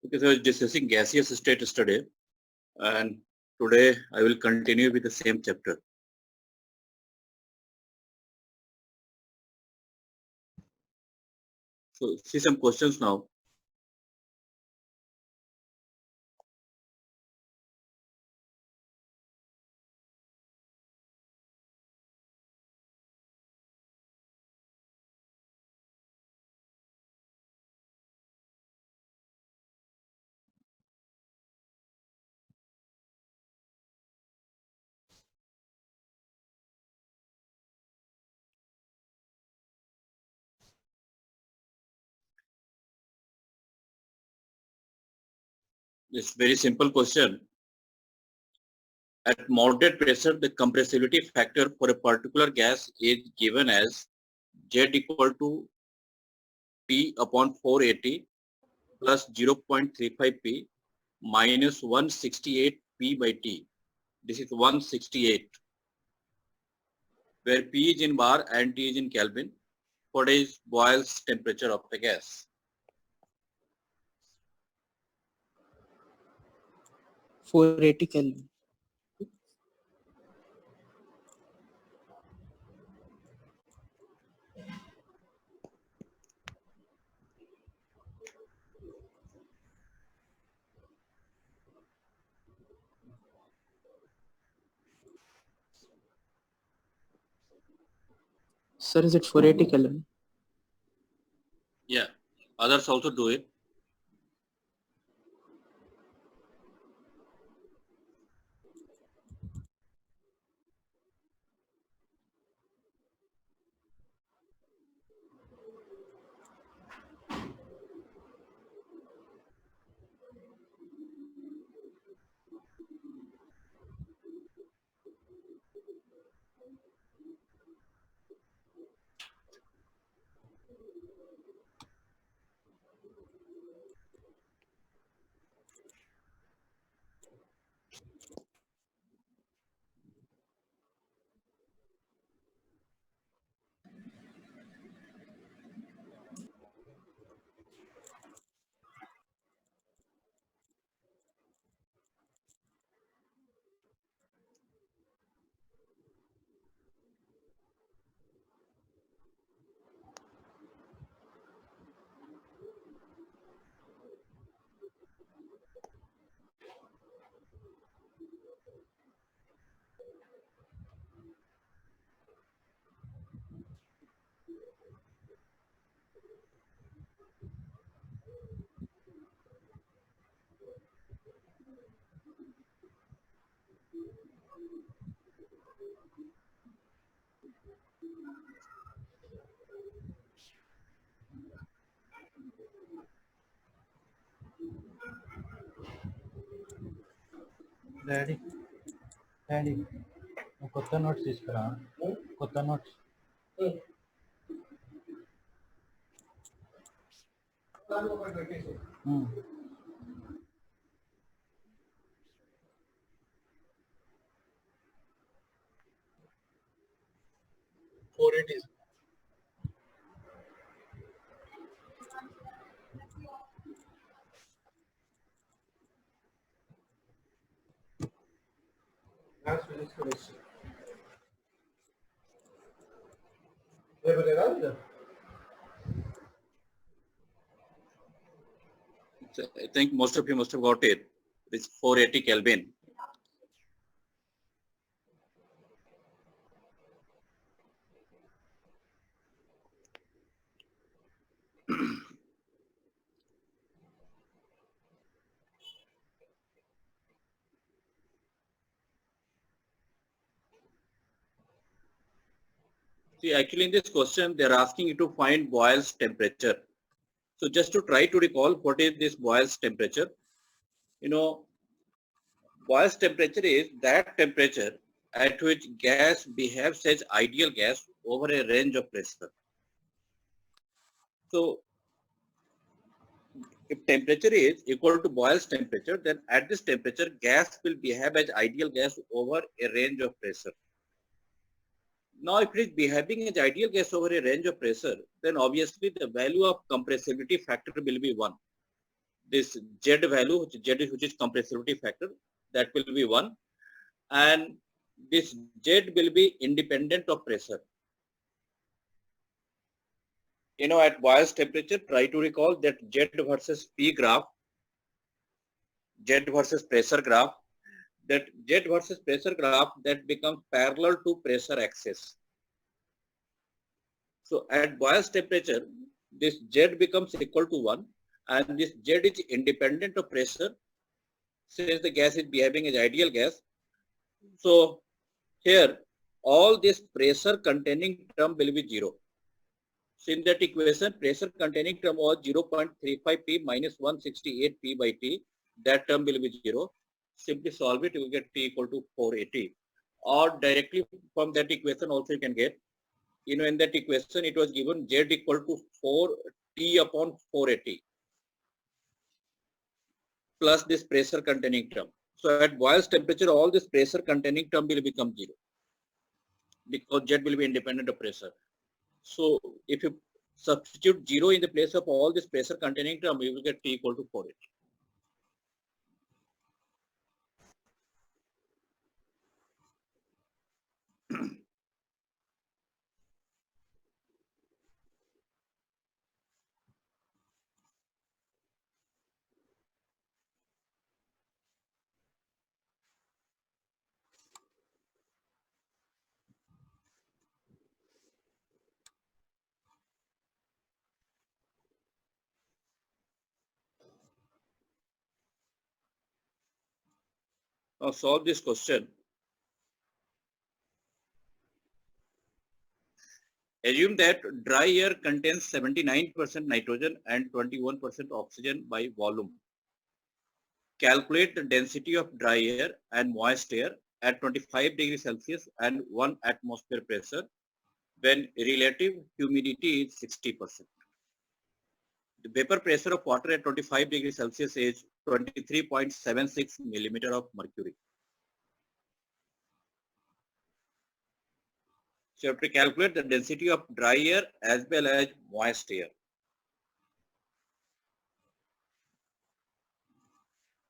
Okay, so I was discussing gaseous state yesterday, and today I will continue with the same chapter. So see some questions now. It's very simple question. At moderate pressure, the compressibility factor for a particular gas is given as Z equal to P upon 480 plus 0.35 P minus 168 P by T. This is 168, where P is in bar and T is in Kelvin. What is Boyle's temperature of a gas? 480 Kelvin. Sir, is it 480 Kelvin? Yeah, others also do it. Daddy daddy నువ్వు కొత్త notes తీసుకురా కొత్త notes I think most of you must have got it. It's 480 Kelvin. See, actually in this question, they're asking you to find Boyle's temperature. So just to try to recall what is this Boyle's temperature, Boyle's temperature is that temperature at which gas behaves as ideal gas over a range of pressure. So if temperature is equal to Boyle's temperature, then at this temperature, gas will behave as ideal gas over a range of pressure. Now, if it is behaving as ideal gas over a range of pressure, then obviously the value of compressibility factor will be 1. this Z value, which is compressibility factor, that will be 1, and this Z will be independent of pressure. At bias temperature, try to recall that Z versus P graph, Z versus pressure graph, that Z versus pressure graph that becomes parallel to pressure axis. So at bias temperature, this Z becomes equal to 1, and this Z is independent of pressure since the gas is behaving as ideal gas. So here all this pressure containing term will be 0. So in that equation, pressure containing term was 0.35 P minus 168 P by T. That term will be 0. Simply solve it, you will get T equal to 480. Or directly from that equation also you can get, in that equation it was given Z equal to 4 T upon 480 plus this pressure containing term. So at boils temperature, all this pressure containing term will become 0 because Z will be independent of pressure. So if you substitute 0 in the place of all this pressure containing term, you will get T equal to 480. Now solve this question. Assume that dry air contains 79% nitrogen and 21% oxygen by volume. Calculate the density of dry air and moist air at 25 degrees Celsius and 1 atmosphere pressure when relative humidity is 60%. The vapor pressure of water at 25 degrees Celsius is 23.76 millimeter of mercury. So you have to calculate the density of dry air as well as moist air.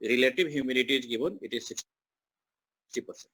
The relative humidity is given, it is 60%.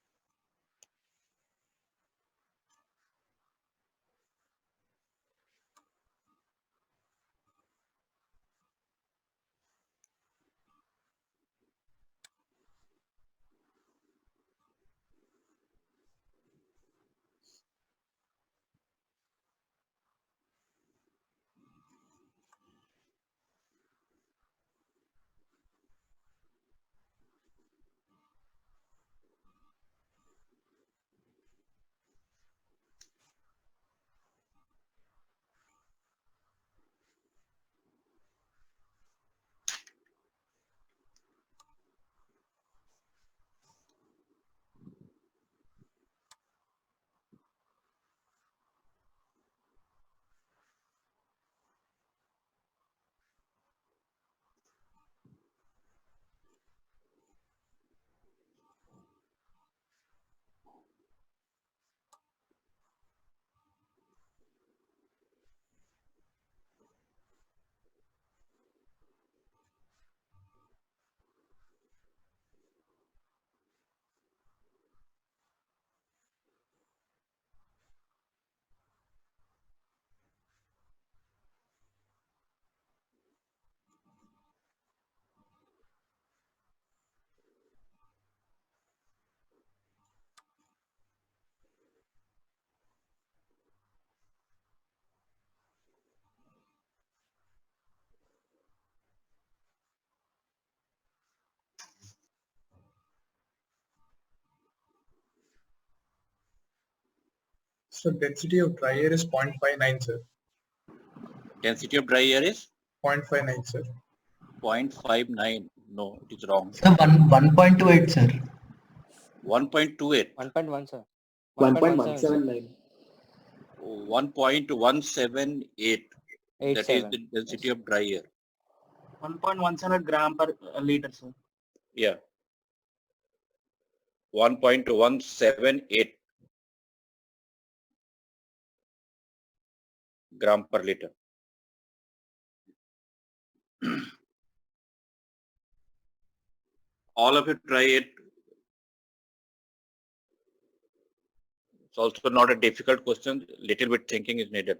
So density of dry air is 0.59, sir. Density of dry air is 0.59, sir. 0.59. No, it is wrong. Sir, 1.28, sir. 1.28. 1.1, sir. 1.179. 1.178. That is 87. the density of dry air. 1.17 gram per liter, sir. Yeah. 1.178 gram per liter. all of you try it. It's also not a difficult question. Little bit thinking is needed.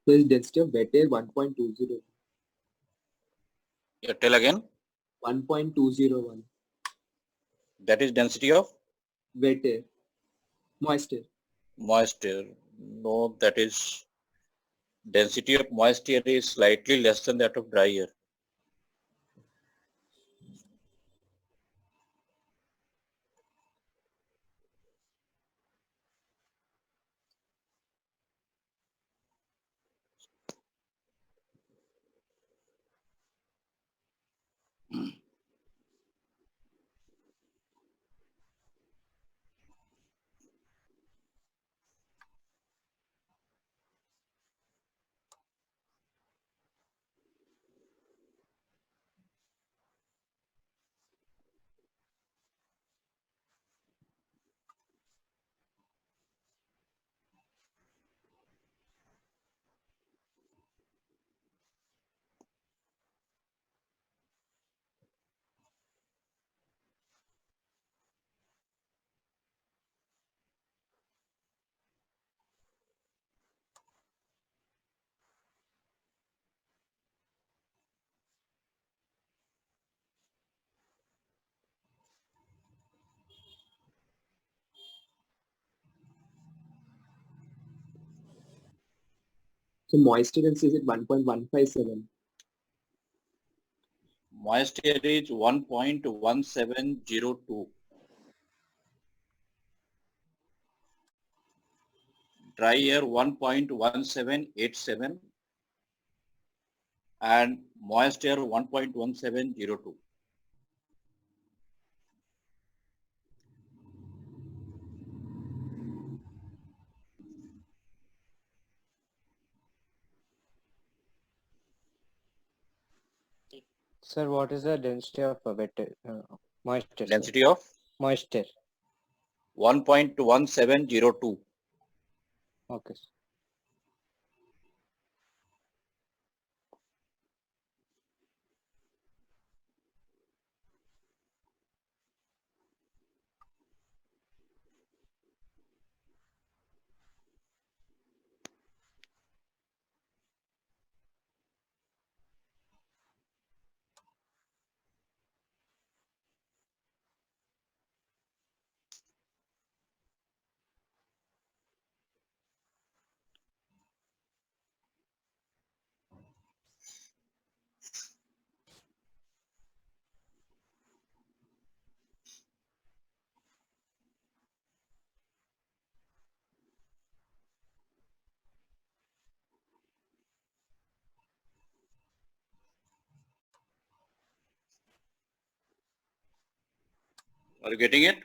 So is density of wet air 1.201. Yeah, tell again. 1.201. That is density of Wet air. Moist air. moist air. No, that is density of moist air is slightly less than that of dry air. So moisture density is at 1.157. Moist air is 1.1702. Dry air 1.1787 and moist air 1.1702. Sir, what is the density of moisture? Sir? Density of Moisture. 1.1702. Okay. Sir. Are you getting it?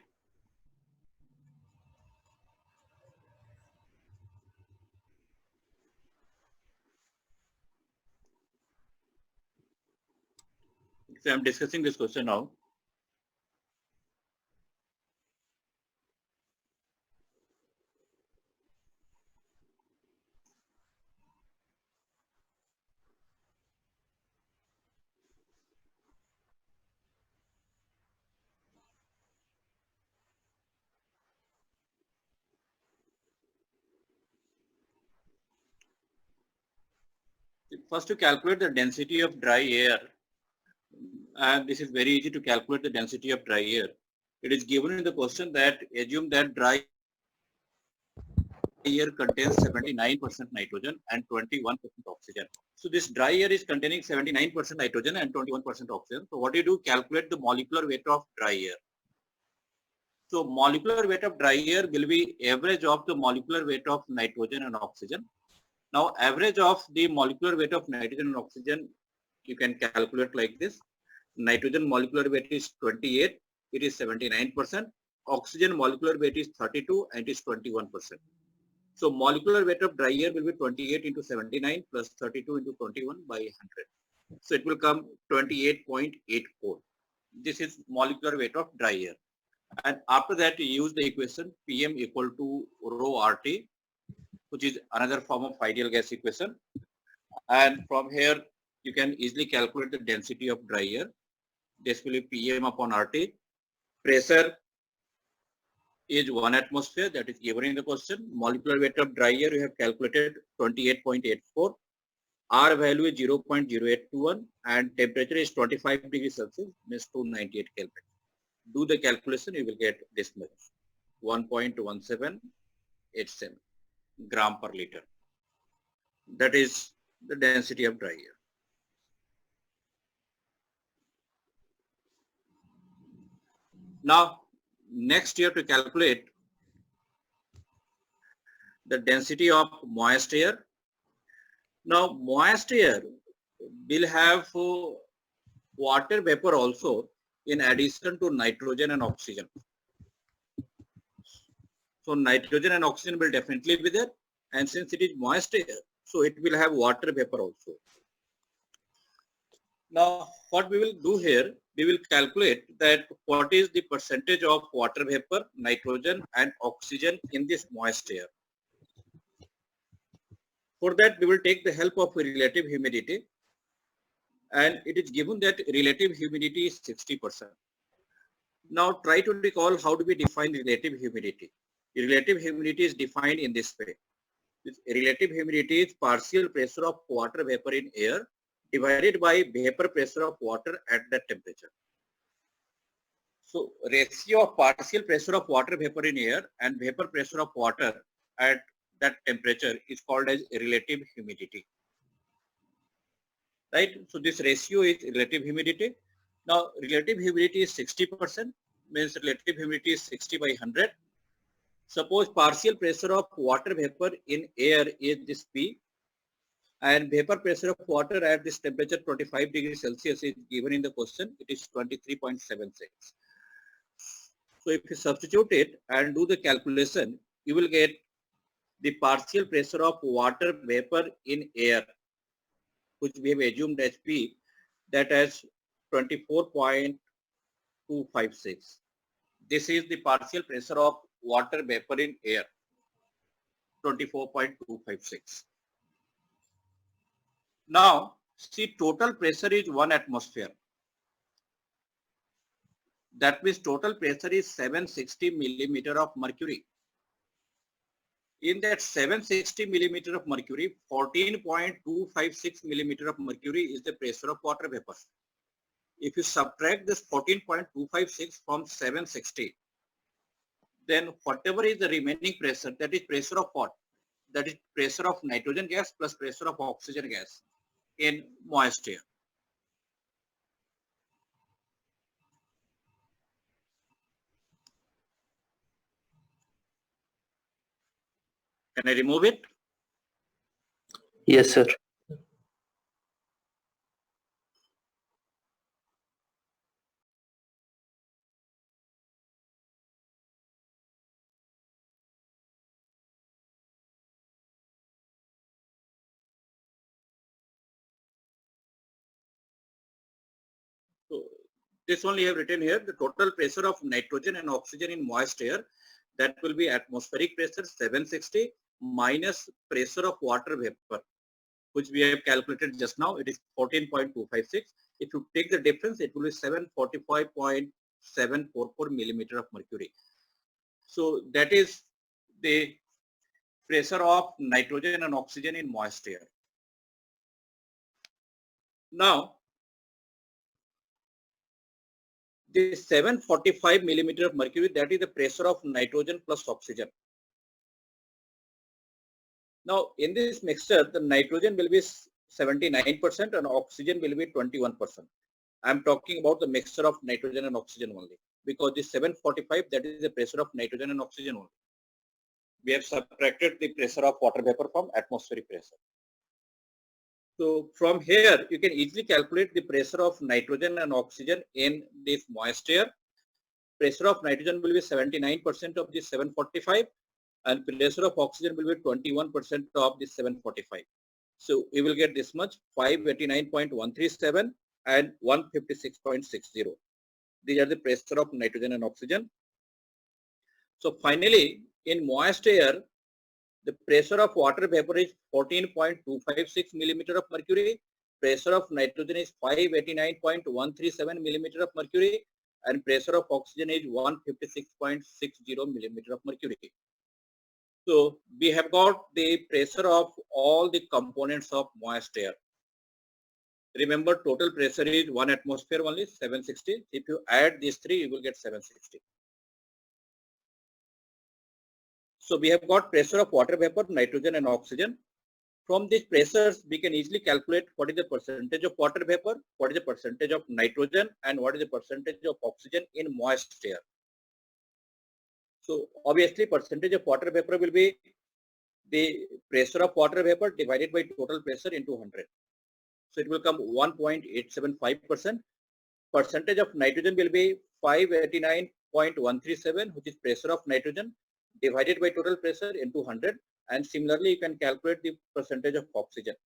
So I'm discussing this question now. First, to calculate the density of dry air, and this is very easy to calculate the density of dry air. It is given in the question that assume that dry air contains 79% nitrogen and 21% oxygen. So this dry air is containing 79% nitrogen and 21% oxygen. So what do you do? Calculate the molecular weight of dry air. So molecular weight of dry air will be average of the molecular weight of nitrogen and oxygen. Now average of the molecular weight of nitrogen and oxygen you can calculate like this. Nitrogen molecular weight is 28, it is 79%. Oxygen molecular weight is 32 and it is 21%. So molecular weight of dry air will be 28 into 79 plus 32 into 21 by 100. So it will come 28.84. This is molecular weight of dry air. And after that you use the equation PM equal to rho RT, which is another form of ideal gas equation. And from here you can easily calculate the density of dry air. This will be PM upon RT. Pressure is 1 atmosphere, that is given in the question. Molecular weight of dry air you have calculated 28.84. R value is 0.0821 and temperature is 25 degrees Celsius, means 298 Kelvin. Do the calculation, you will get this much, 1.1787 gram per liter. That is the density of dry air. Now, next you have to calculate the density of moist air. Now, moist air will have water vapor also in addition to nitrogen and oxygen. So, nitrogen and oxygen will definitely be there, and since it is moist air, so it will have water vapor also. Now, what we will do here, we will calculate that what is the percentage of water vapor, nitrogen and oxygen in this moist air. For that, we will take the help of relative humidity, and it is given that relative humidity is 60%. Now, try to recall how do we define relative humidity. Relative humidity is defined in this way. Relative humidity is partial pressure of water vapor in air divided by vapor pressure of water at that temperature. So ratio of partial pressure of water vapor in air and vapor pressure of water at that temperature is called as relative humidity. Right? So this ratio is relative humidity. Now relative humidity is 60%, means relative humidity is 60 by 100. Suppose partial pressure of water vapor in air is this P, and vapor pressure of water at this temperature 25 degrees Celsius is given in the question. It is 23.76. So if you substitute it and do the calculation, you will get the partial pressure of water vapor in air, which we have assumed as P, that as 24.256. This is the partial pressure of water vapor in air, 24.256. Now, see, total pressure is 1 atmosphere. That means total pressure is 760 millimeter of mercury. In that 760 millimeter of mercury, 14.256 millimeter of mercury is the pressure of water vapor. If you subtract this 14.256 from 760, then whatever is the remaining pressure, that is pressure of what? That is pressure of nitrogen gas plus pressure of oxygen gas in moist air. Can I remove it? Yes, sir. So this only have written here, the total pressure of nitrogen and oxygen in moist air, that will be atmospheric pressure 760 minus pressure of water vapor, which we have calculated just now. It is 14.256. If you take the difference, it will be 745.744 millimeter of mercury. So that is the pressure of nitrogen and oxygen in moist air. Now, the 745 millimeter of mercury, that is the pressure of nitrogen plus oxygen. Now, in this mixture, the nitrogen will be 79% and oxygen will be 21%. I'm talking about the mixture of nitrogen and oxygen only, because this 745, that is the pressure of nitrogen and oxygen only. We have subtracted the pressure of water vapor from atmospheric pressure. So from here, you can easily calculate the pressure of nitrogen and oxygen in this moist air. Pressure of nitrogen will be 79% of this 745 and pressure of oxygen will be 21% of this 745. So we will get this much, 589.137 and 156.60. These are the pressure of nitrogen and oxygen. So finally, in moist air, the pressure of water vapor is 14.256 millimeter of mercury. Pressure of nitrogen is 589.137 millimeter of mercury, and pressure of oxygen is 156.60 millimeter of mercury. So we have got the pressure of all the components of moist air. Remember, total pressure is 1 atmosphere only, 760. If you add these three, you will get 760. So we have got pressure of water vapor, nitrogen and oxygen. From these pressures, we can easily calculate what is the percentage of water vapor, what is the percentage of nitrogen, and what is the percentage of oxygen in moist air. So obviously, percentage of water vapor will be the pressure of water vapor divided by total pressure into 100. So it will come 1.875%. Percentage of nitrogen will be 589.137, which is pressure of nitrogen divided by total pressure into 100. And similarly, you can calculate the percentage of oxygen.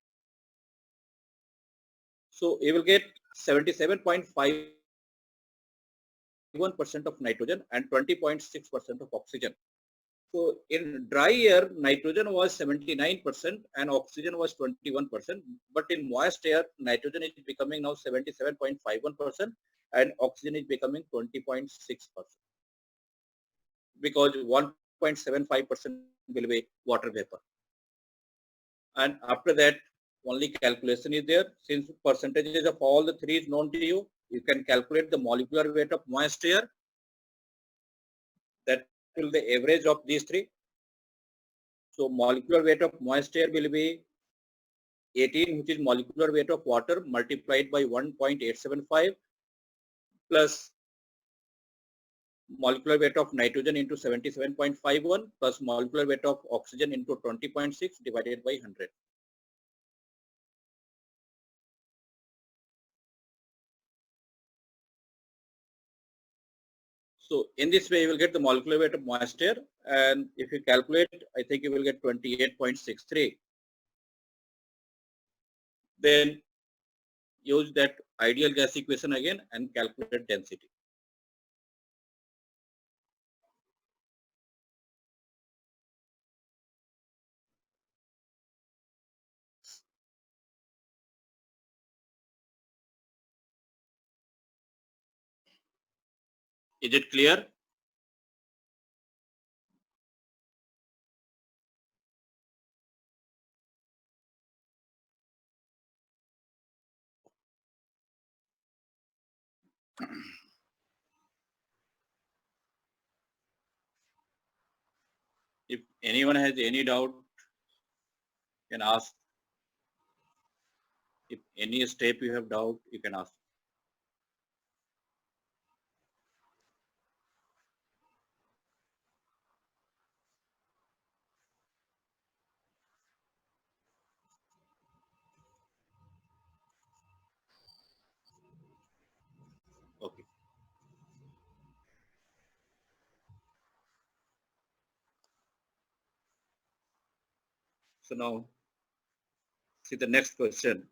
So you will get 77.51% of nitrogen and 20.6% of oxygen. So in dry air, nitrogen was 79% and oxygen was 21%. But in moist air, nitrogen is becoming now 77.51% and oxygen is becoming 20.6%. Because 1.75% will be water vapor. And after that, only calculation is there. Since percentages of all the three is known to you, you can calculate the molecular weight of moist air. That will the average of these three. So molecular weight of moist air will be 18, which is molecular weight of water multiplied by 1.875 plus molecular weight of nitrogen into 77.51 plus molecular weight of oxygen into 20.6 divided by 100. So in this way, you will get the molecular weight of moist air, and if you calculate, I think you will get 28.63. Then use that ideal gas equation again and calculate density. Is it clear? If anyone has any doubt, you can ask. If any step you have doubt, you can ask. Okay. So now, see the next question.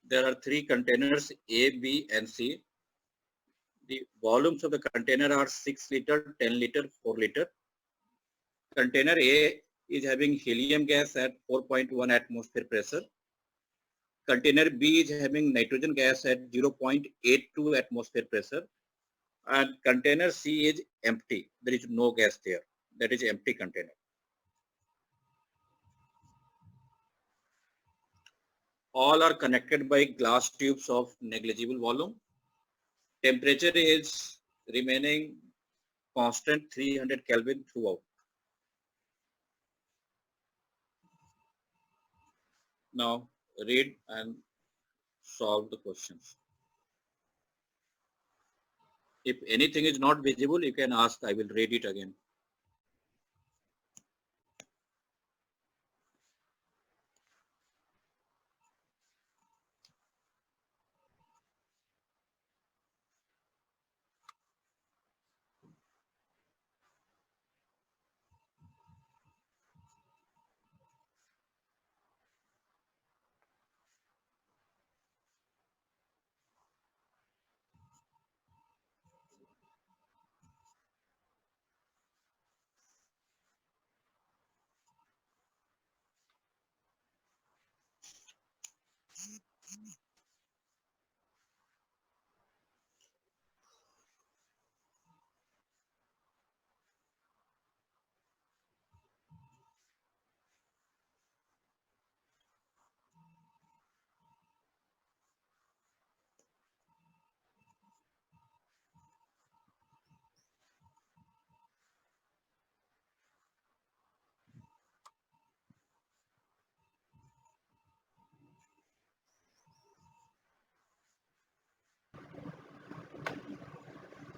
There are three containers A, B, and C. The volumes of the container are 6 liter, 10 liter, 4 liter. Container A is having helium gas at 4.1 atmosphere pressure. Container B is having nitrogen gas at 0.82 atmosphere pressure. And container C is empty. There is no gas there. That is empty container. All are connected by glass tubes of negligible volume. Temperature is remaining constant 300 Kelvin throughout. Now read and solve the questions. If anything is not visible, you can ask, I will read it again.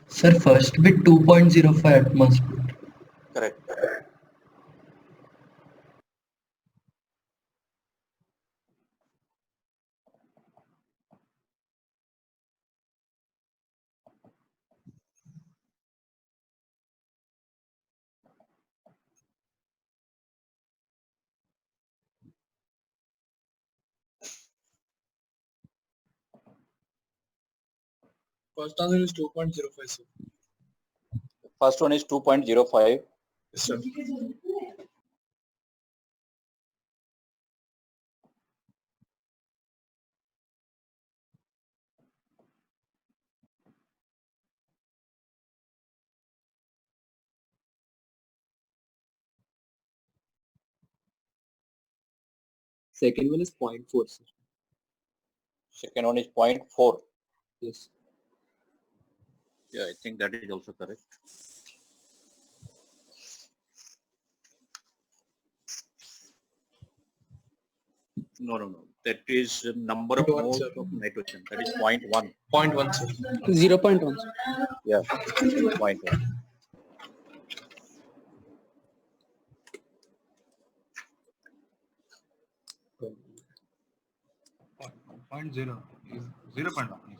Sir, first bit 2.05 atmosphere. Correct. First answer is 2.05, sir. First one is 2.05. Yes, sir. Second one is 0.4, sir. Second one is 0.4. Yes. Yeah, I think that is also correct. No. That is the number of 0.1, moles sir. of nitrogen. That is 0.1. 0.1, sir. 0.1. Yeah, 0.1. Point zero is 0.1.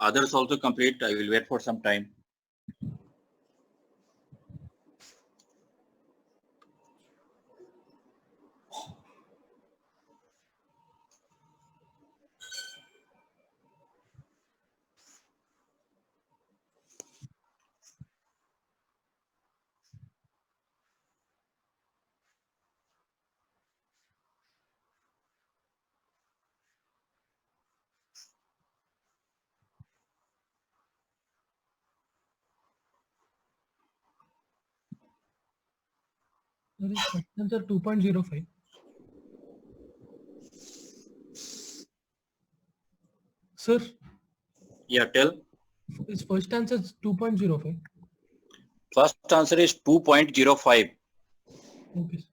Others also complete. I will wait for some time. There is first answer 2.05. Sir, Yeah, tell. his first answer is 2.05. First answer is 2.05. Okay. Sir.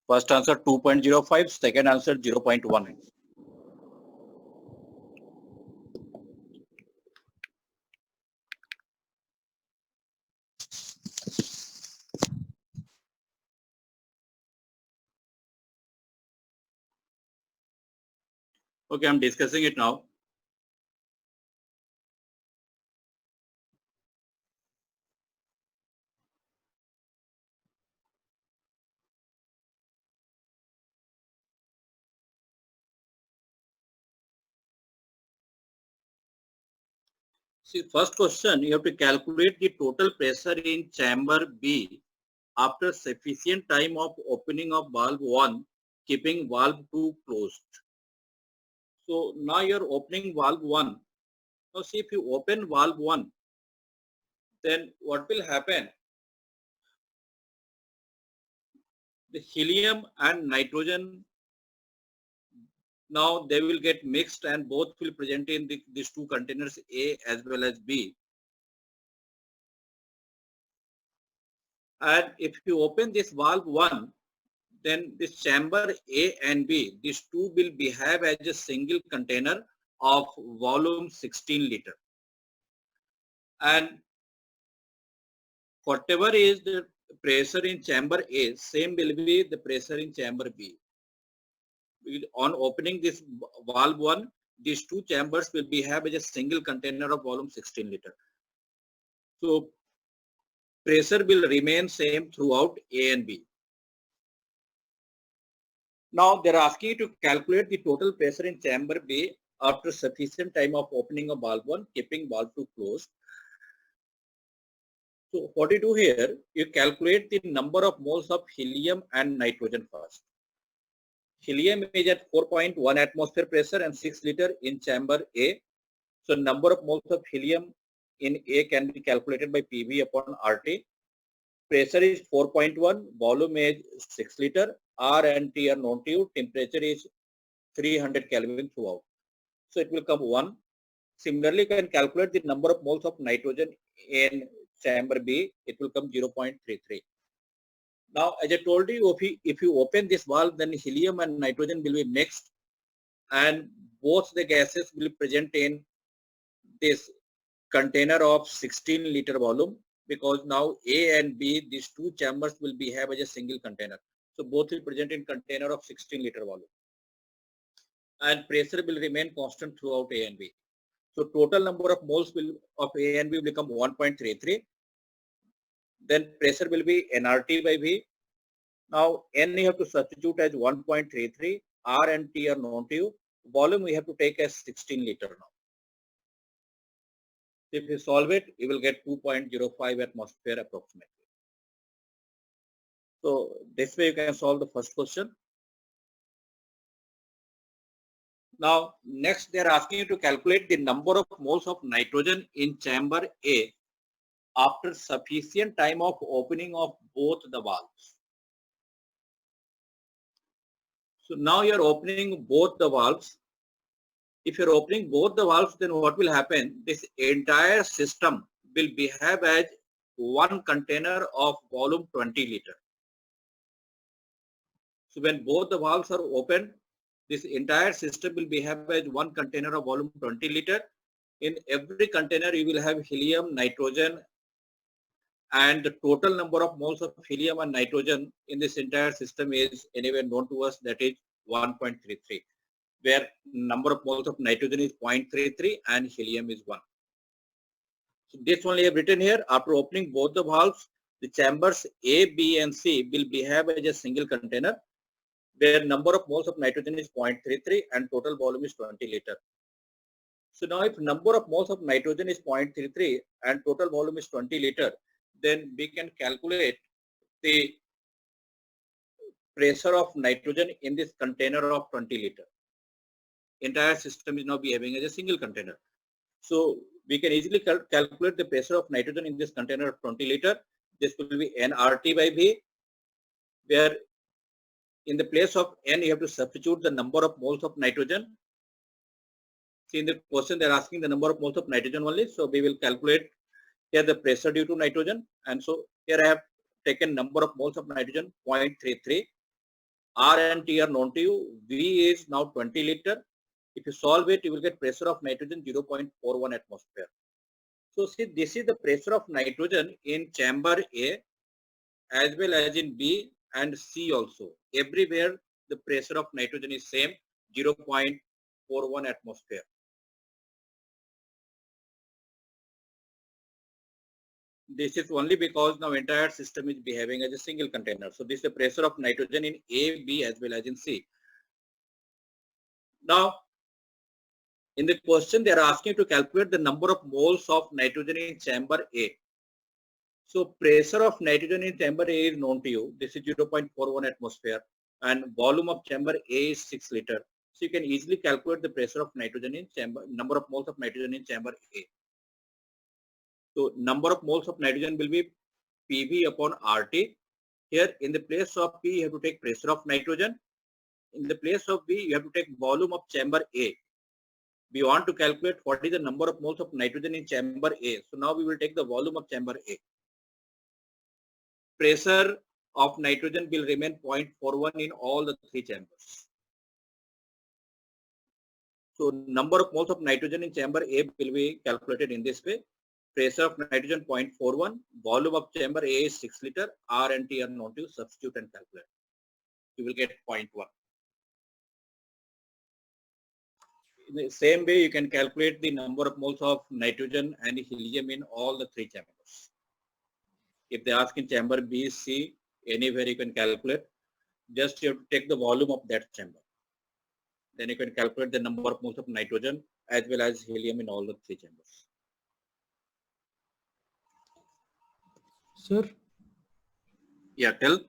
First answer 2.05. Second answer 0.1. Okay, I'm discussing it now. See, first question, you have to calculate the total pressure in chamber B after sufficient time of opening of valve 1, keeping valve 2 closed. So now you're opening valve 1. Now see, if you open valve 1, then what will happen? The helium and nitrogen, now they will get mixed and both will present in these two containers A as well as B. And if you open this valve 1, then this chamber A and B, these two will behave as a single container of volume 16 liter. And whatever is the pressure in chamber A, same will be the pressure in chamber B. On opening this valve 1, these two chambers will behave as a single container of volume 16 liter. So pressure will remain same throughout A and B. Now they're asking you to calculate the total pressure in chamber B after sufficient time of opening of valve 1, keeping valve 2 closed. So what you do here, you calculate the number of moles of helium and nitrogen first. Helium is at 4.1 atmosphere pressure and 6 liter in chamber A. So number of moles of helium in A can be calculated by PV upon RT. Pressure is 4.1, volume is 6 liter, R and T are known to you, temperature is 300 Kelvin throughout. So it will come 1. Similarly, you can calculate the number of moles of nitrogen in chamber B, it will come 0.33. Now, as I told you, if you open this valve, then helium and nitrogen will be mixed and both the gases will be present in this container of 16 liter volume, because now A and B, these two chambers will behave as a single container. So both will present in container of 16 liter volume. And pressure will remain constant throughout A and B. So total number of moles of A and B will become 1.33. Then pressure will be nRT by V. Now N you have to substitute as 1.33. R and T are known to you. Volume we have to take as 16 liter now. If you solve it, you will get 2.05 atmosphere approximately. So this way you can solve the first question. Now next they are asking you to calculate the number of moles of nitrogen in chamber A after sufficient time of opening of both the valves. So now you are opening both the valves. If you're opening both the valves, then what will happen? This entire system will behave as one container of volume 20 liter. So when both the valves are open, this entire system will behave as one container of volume 20 liter. In every container, you will have helium, nitrogen, and the total number of moles of helium and nitrogen in this entire system is anyway known to us, that is 1.33. Where number of moles of nitrogen is 0.33 and helium is 1. So this only I have written here. After opening both the valves, the chambers A, B and C will behave as a single container where number of moles of nitrogen is 0.33 and total volume is 20 liter. So now if number of moles of nitrogen is 0.33 and total volume is 20 liter, then we can calculate the pressure of nitrogen in this container of 20 liter. Entire system is now behaving as a single container. So we can easily calculate the pressure of nitrogen in this container of 20 liter. This will be nRT by V, where in the place of N you have to substitute the number of moles of nitrogen. See, in the question they are asking the number of moles of nitrogen only. So we will calculate here the pressure due to nitrogen. And so here I have taken number of moles of nitrogen 0.33. R and T are known to you. V is now 20 liter. If you solve it, you will get pressure of nitrogen 0.41 atmosphere. So see, this is the pressure of nitrogen in chamber A as well as in B and C also. Everywhere the pressure of nitrogen is same, 0.41 atmosphere. This is only because now entire system is behaving as a single container. So this is the pressure of nitrogen in A, B as well as in C. Now, in the question, they are asking to calculate the number of moles of nitrogen in chamber A. So pressure of nitrogen in chamber A is known to you. This is 0.41 atmosphere and volume of chamber A is 6 liter. So you can easily calculate the pressure of nitrogen in chamber, number of moles of nitrogen in chamber A. So number of moles of nitrogen will be PV upon RT. Here in the place of P, you have to take pressure of nitrogen. In the place of V, you have to take volume of chamber A. We want to calculate what is the number of moles of nitrogen in chamber A. So now we will take the volume of chamber A. Pressure of nitrogen will remain 0.41 in all the three chambers. So number of moles of nitrogen in chamber A will be calculated in this way. Pressure of nitrogen 0.41, volume of chamber A is 6 liter, R and T are known to substitute and calculate. You will get 0.1. In the same way, you can calculate the number of moles of nitrogen and helium in all the three chambers. If they ask in chamber B, C, anywhere you can calculate. Just you have to take the volume of that chamber. Then you can calculate the number of moles of nitrogen as well as helium in all the three chambers. Sir, Yeah, tell.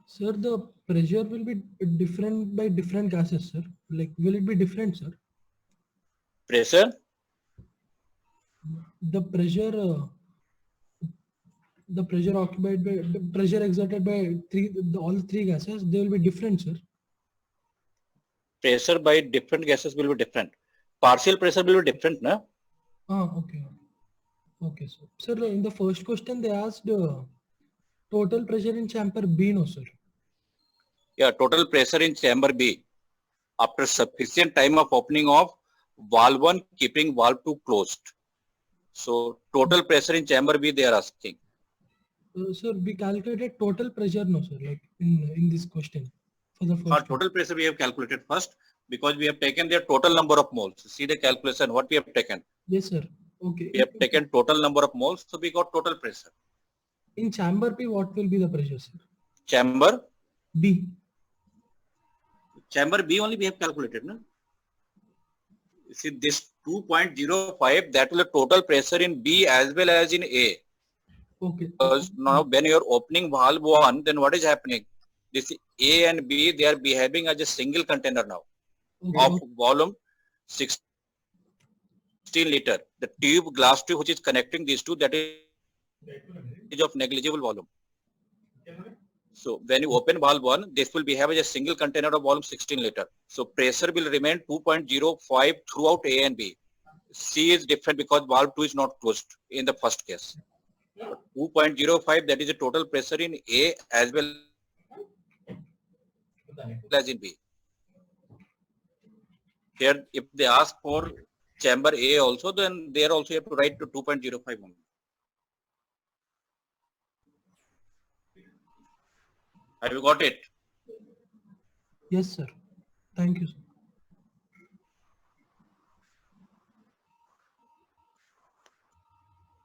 sir, the pressure will be different by different gases, sir. Like, will it be different, sir? Pressure. The pressure occupied by the pressure exerted by all three gases, they will be different, sir. Pressure by different gases will be different. Partial pressure will be different, no? Okay. Okay, sir. Sir, in the first question, they asked total pressure in chamber B, no, sir. Yeah, total pressure in chamber B. After sufficient time of opening of valve 1, keeping valve 2 closed. So total pressure in chamber B they are asking. Sir, we calculated total pressure, no, sir, like in this question for the For first one. total pressure we have calculated first because we have taken their total number of moles. See the calculation what we have taken. Yes, sir. Okay. We have taken total number of moles, so we got total pressure. In chamber B, what will be the pressure, sir? Chamber B. Chamber B only we have calculated, no? See this 2.05, that will the total pressure in B as well as in A. Okay. Because now when you are opening valve 1, then what is happening? This A and B, they are behaving as a single container now of volume 16 liter. The tube, glass tube which is connecting these two, that is of negligible volume. So when you open valve 1, this will behave as a single container of volume 16 liter. So pressure will remain 2.05 throughout A and B. C is different because valve 2 is not closed in the first case. 2.05, that is the total pressure in A as well as in B. Here, if they ask for chamber A also, then there also you have to write to 2.05 only. Have you got it? Yes, sir. Thank you, sir.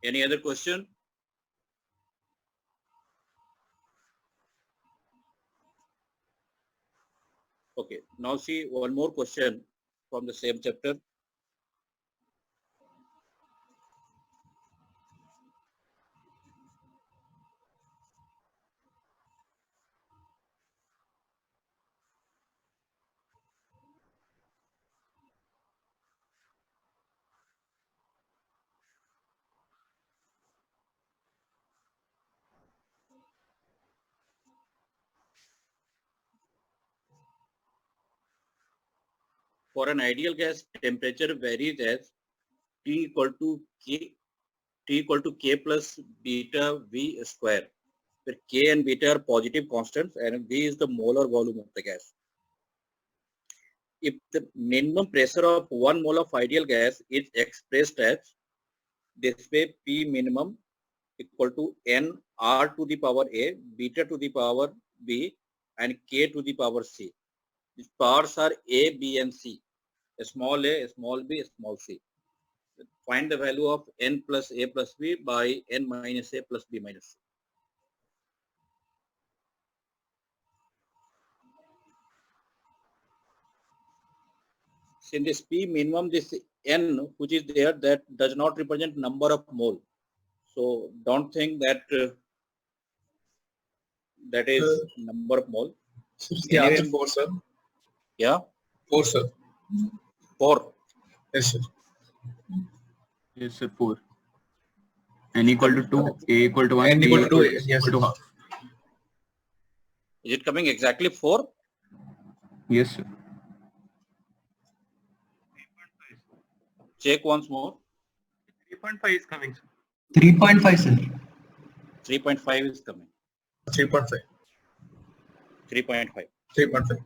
Any other question? Okay, now see one more question from the same chapter. For an ideal gas, temperature varies as T equal to K plus beta V square, where K and beta are positive constants and V is the molar volume of the gas. If the minimum pressure of 1 mole of ideal gas is expressed as this way, P minimum equal to N R to the power A, beta to the power B, and K to the power C. These powers are A, B, and C. A small a, small b, small c. Find the value of n plus a plus b by n minus a plus b minus c. So in this p minimum, this n which is there, that does not represent number of mole. So don't think that that is number of mole. Sir, the Anyway, answer 4, sir. Yeah, 4, sir. 4. Yes, sir. Yes, sir. 4. N equal to 2, A equal to 1, N B equal to 2, equal yes, to sir. half. Is it coming exactly 4? Yes, sir. Check once more. 3.5 is coming, sir. 3.5, sir. 3.5 is coming. 3.5. 3.5. 3.5.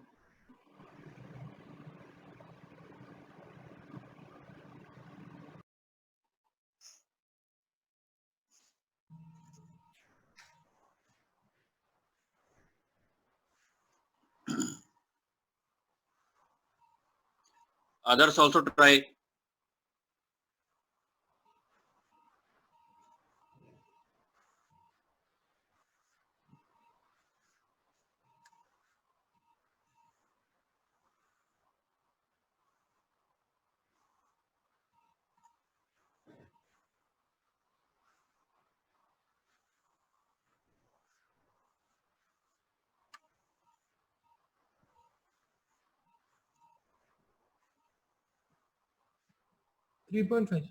Others also try. Three 3.5.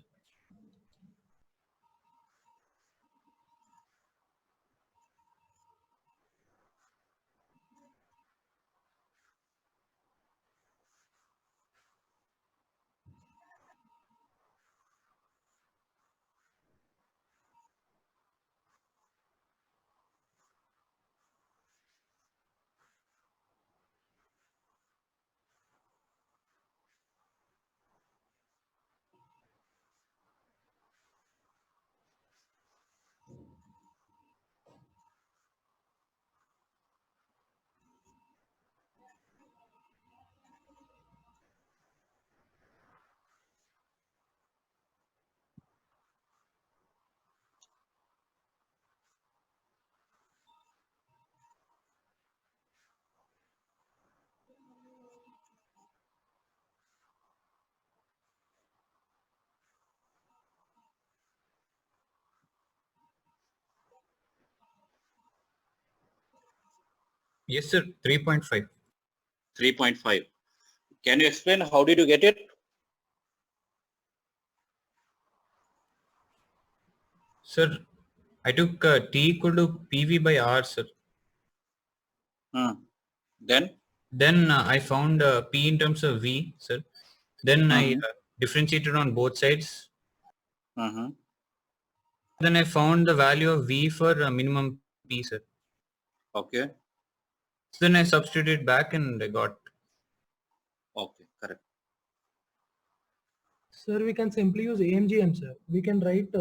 Yes, sir. 3.5. 3.5. Can you explain how did you get it? Sir, I took T equal to PV by R, sir. Then? Then I found P in terms of V, sir. Then I differentiated on both sides. Then I found the value of V for minimum P, sir. Okay. So then I substituted back and I got. Okay, correct. Sir, we can simply use AMGM, sir. We can write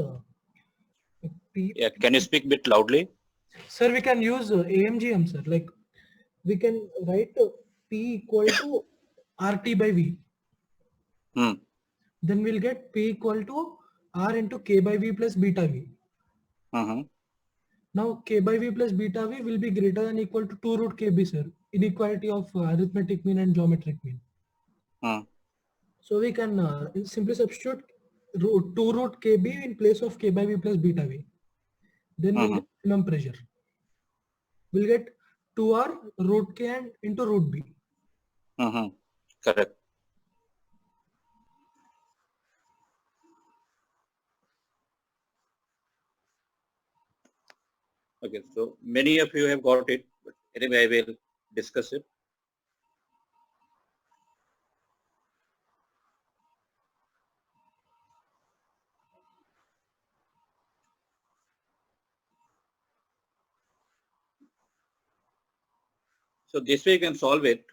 P. Yeah, can you speak a bit loudly? Sir, we can use AMGM, sir. Like we can write P equal to RT by V. Then we'll get P equal to R into K by V plus beta V. Mhm. Now K by V plus beta V will be greater than equal to 2 root KB, sir. Inequality of arithmetic mean and geometric mean. Hmm. So we can simply substitute 2 root KB in place of K by V plus beta V. Then we'll get minimum pressure. We'll get 2R root K and into root B. Correct. Okay, so many of you have got it, but anyway, I will discuss it. So this way you can solve it.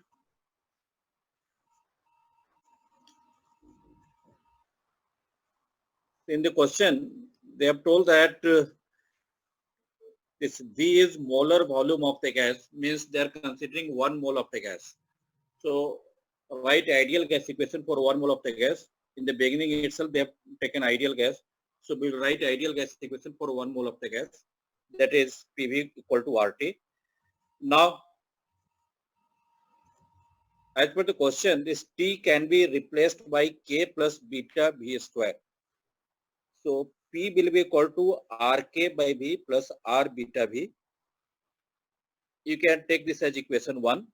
In the question, they have told that this V is molar volume of the gas, means they are considering 1 mole of the gas. So write ideal gas equation for 1 mole of the gas. In the beginning itself, they have taken ideal gas. So we'll write ideal gas equation for 1 mole of the gas. That is PV equal to RT. Now, as per the question, this T can be replaced by K plus beta V square. So P will be equal to RK by V plus R beta V. You can take this as equation 1.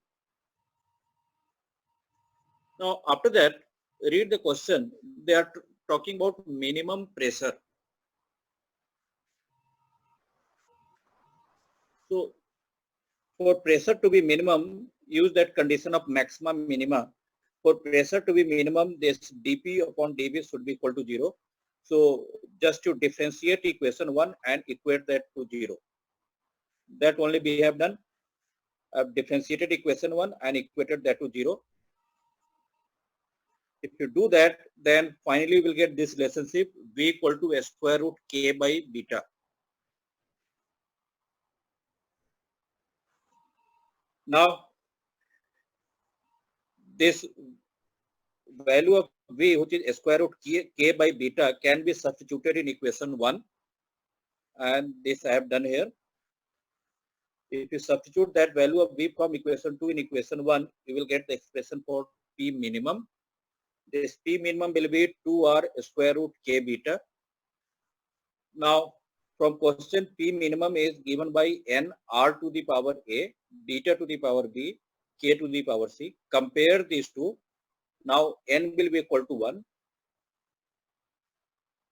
Now after that, read the question. They are talking about minimum pressure. So for pressure to be minimum, use that condition of maximum minima. For pressure to be minimum, this dP upon dV should be equal to 0. So just to differentiate equation 1 and equate that to 0. That only we have done. I've differentiated equation 1 and equated that to 0. If you do that, then finally we'll get this relationship V equal to S square root K by beta. Now, this value of V, which is S square root K by beta, can be substituted in equation 1. And this I have done here. If you substitute that value of V from equation 2 in equation 1, you will get the expression for P minimum. This P minimum will be 2R square root K beta. Now, from question, P minimum is given by N R to the power A, beta to the power B, K to the power C. Compare these two. Now, N will be equal to 1,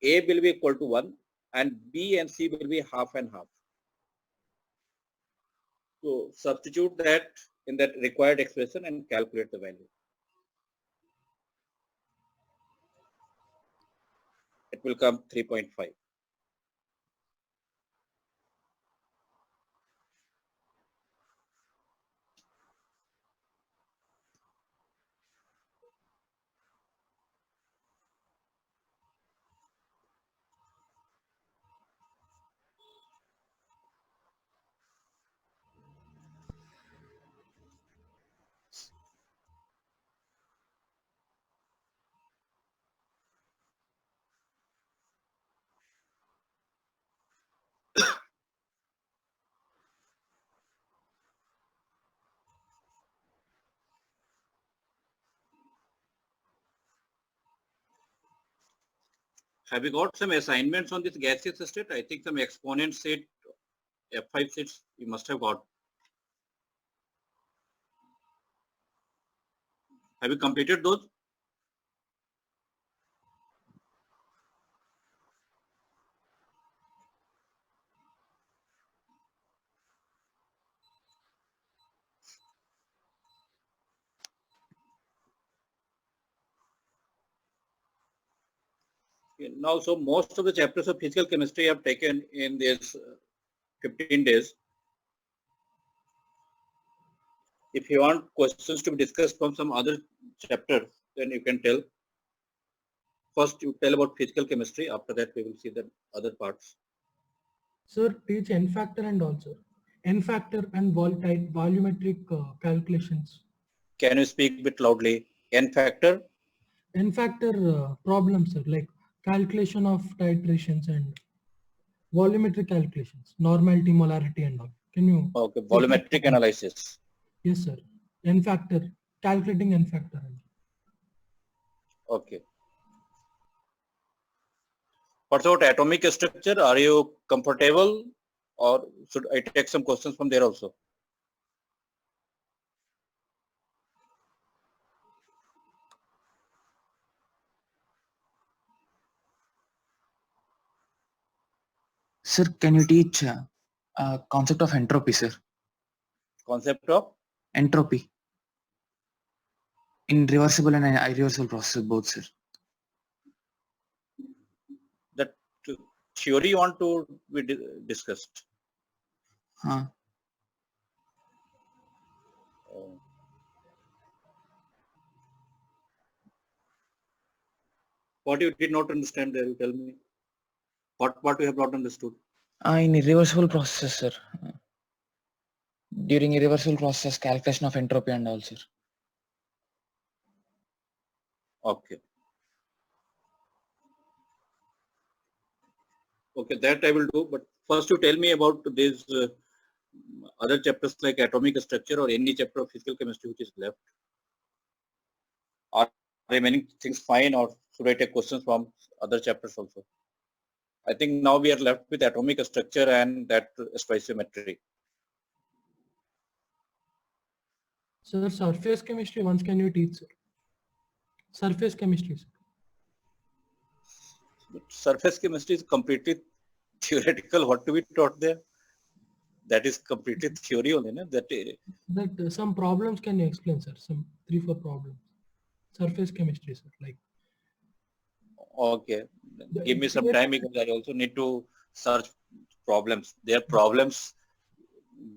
A will be equal to 1, and B and C will be half and half. So, substitute that in that required expression and calculate the value. It will come 3.5. Have you got some assignments on this gaseous state? I think some exponent set, F5 sets you must have got. Have you completed those? Now, so most of the chapters of physical chemistry I have taken in this 15 days. If you want questions to be discussed from some other chapter, then you can tell. First, you tell about physical chemistry. After that, we will see the other parts. Sir, teach N factor and also N factor and volumetric calculations. Can you speak a bit loudly? N factor? N factor problems, sir, like calculation of titrations and volumetric calculations, normality, molarity and all. Can you? Okay, volumetric analysis. Yes, sir. N factor, calculating N factor. Okay. What about atomic structure? Are you comfortable, or should I take some questions from there also? Sir, can you teach concept of entropy, sir? Concept of Entropy in reversible and irreversible processes both, sir. that theory you want to be discussed. Huh. Oh. What you did not understand there, you tell me. What you have not understood? In irreversible processes, sir. During irreversible process, calculation of entropy and all, sir. Okay. Okay, that I will do. But first you tell me about these other chapters like atomic structure or any chapter of physical chemistry which is left. Are remaining things fine, or should I take questions from other chapters also? I think now we are left with atomic structure and that stoichiometry. Sir, surface chemistry, once can you teach, sir? Surface chemistry, sir. Surface chemistry is completely theoretical. What to be taught there? That is completely theory only, no? That Some problems can you explain, sir? Some 3-4 problems. Surface chemistry, sir. Like. okay. Give me some time because I also need to search problems. Their problems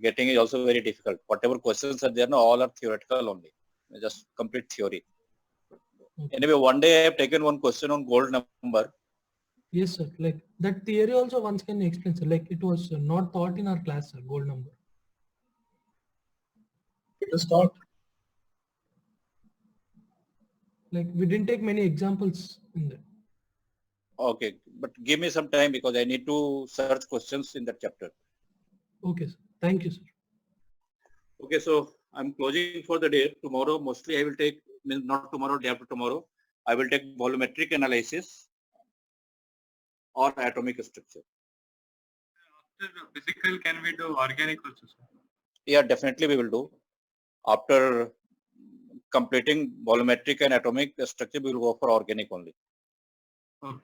getting is also very difficult. Whatever questions are there, no, all are theoretical only. Just complete theory. Okay. Anyway, one day I have taken one question on gold number. Yes, sir. Like that theory also once can you explain, sir? Like it was not taught in our class, sir. Gold number. It is taught. Like we didn't take many examples in that. Okay, but give me some time because I need to search questions in that chapter. Okay, sir. Thank you, sir. Okay, so I'm closing for the day. Tomorrow, mostly I will take, not tomorrow, day after tomorrow, I will take volumetric analysis or atomic structure. After physical, can we do organic also, sir? Yeah, definitely we will do. After completing volumetric and atomic structure, we will go for organic only. Okay.